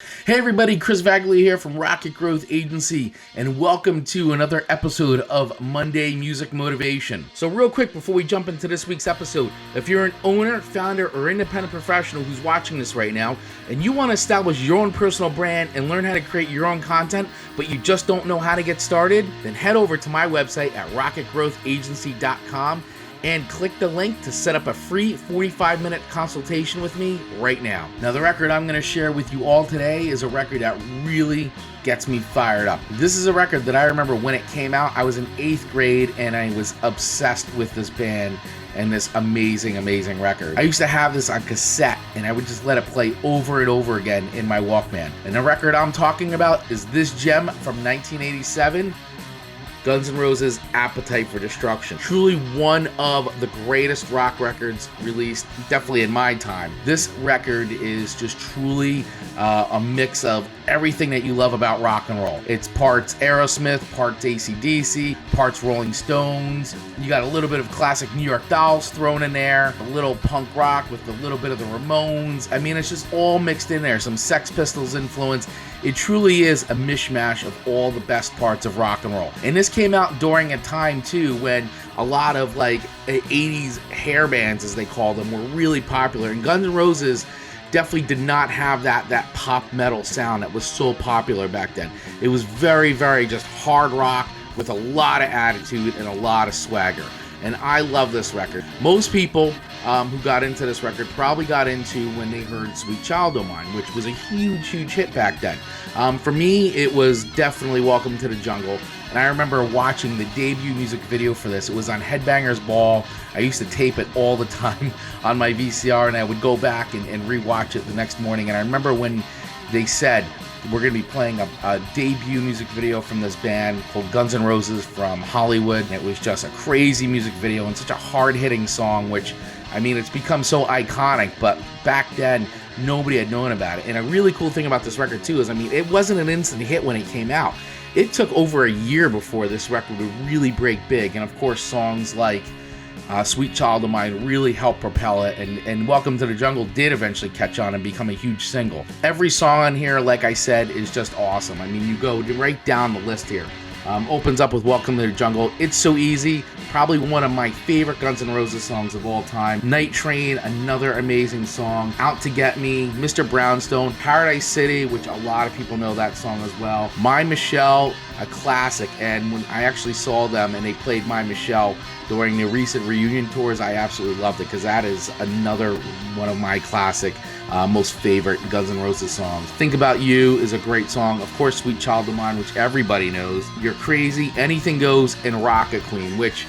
Hey everybody, Chris Vagley here from Rocket Growth Agency, and welcome to another episode of Monday Music Motivation. So real quick before we jump into this week's episode, if you're an owner, founder, or independent professional who's watching this right now, and you want to establish your own personal brand and learn how to create your own content, but you just don't know how to get started, then head over to my website at rocketgrowthagency.com and click the link to set up a free 45-minute consultation with me right now. Now, the record I'm going to share with you all today is a record that really gets me fired up. This is a record that I remember when it came out. I was in 8th grade and I was obsessed with this band and this amazing record. I used to have this on cassette and I would just let it play over and over again in my Walkman. And the record I'm talking about is this gem from 1987, Guns N' Roses' Appetite for Destruction. Truly one of the greatest rock records released, definitely in my time. This record is just truly a mix of everything that you love about rock and roll. It's parts Aerosmith, parts AC/DC, parts Rolling Stones. You got a little bit of classic New York Dolls thrown in there, a little punk rock with a little bit of the Ramones. I mean, it's just all mixed in there. Some Sex Pistols influence. It truly is a mishmash of all the best parts of rock and roll. And this came out during a time too when a lot of like 80s hair bands, as they call them, were really popular. And Guns N' Roses definitely did not have that pop metal sound that was so popular back then. It was very just hard rock with a lot of attitude and a lot of swagger. And I love this record. Most people who got into this record probably got into when they heard Sweet Child O' Mine, which was a huge hit back then. For me, it was definitely Welcome to the Jungle. And I remember watching the debut music video for this. It was on Headbangers Ball. I used to tape it all the time on my VCR, and I would go back and rewatch it the next morning. And I remember when they said, we're going to be playing a debut music video from this band called Guns N' Roses from Hollywood. And it was just a crazy music video and such a hard-hitting song, which, I mean, it's become so iconic, but back then, nobody had known about it. And a really cool thing about this record, too, is, I mean, it wasn't an instant hit when it came out. It took over a year before this record would really break big. And, of course, songs like Sweet Child O' Mine really helped propel it, and Welcome to the Jungle did eventually catch on and become a huge single. Every song on here, like I said, is just awesome. I mean, you go right down the list here. Opens up with Welcome to the Jungle. It's So Easy, probably one of my favorite Guns N' Roses songs of all time. Night Train, another amazing song. Out to Get Me, Mr. Brownstone, Paradise City, which a lot of people know that song as well. My Michelle, a classic, and when I actually saw them and they played My Michelle during the recent reunion tours, I absolutely loved it because that is another one of my classic, most favorite Guns N' Roses songs. Think About You is a great song. Of course, Sweet Child O' Mine, which everybody knows. You're Crazy, Anything Goes, and Rocket Queen, which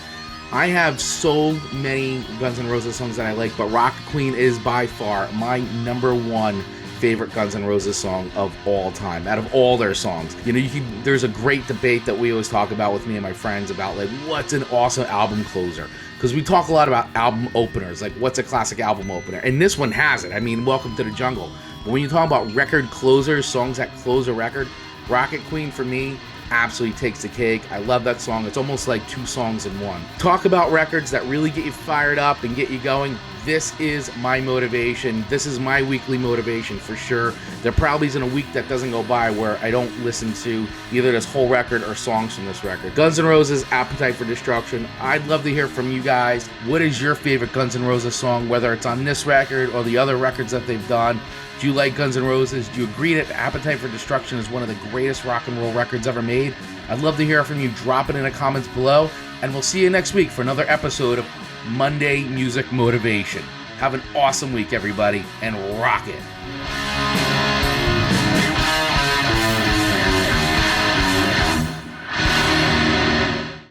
I have so many Guns N' Roses songs that I like, but Rocket Queen is by far my number one favorite Guns N' Roses song of all time, out of all their songs. You know, there's a great debate that we always talk about with me and my friends about, like, what's an awesome album closer? Because we talk a lot about album openers, like what's a classic album opener? And this one has it. I mean, Welcome to the Jungle. But when you talk about record closers, songs that close a record, Rocket Queen for me absolutely takes the cake. I love that song. It's almost like two songs in one. Talk about records that really get you fired up and get you going. This is my motivation. This is my weekly motivation for sure. There probably isn't a week that doesn't go by where I don't listen to either this whole record or songs from this record. Guns N' Roses, Appetite for Destruction. I'd love to hear from you guys. What is your favorite Guns N' Roses song, whether it's on this record or the other records that they've done? Do you like Guns N' Roses? Do you agree that Appetite for Destruction is one of the greatest rock and roll records ever made? I'd love to hear from you. Drop it in the comments below, and we'll see you next week for another episode of Monday Music Motivation. Have an awesome week, everybody, and rock it.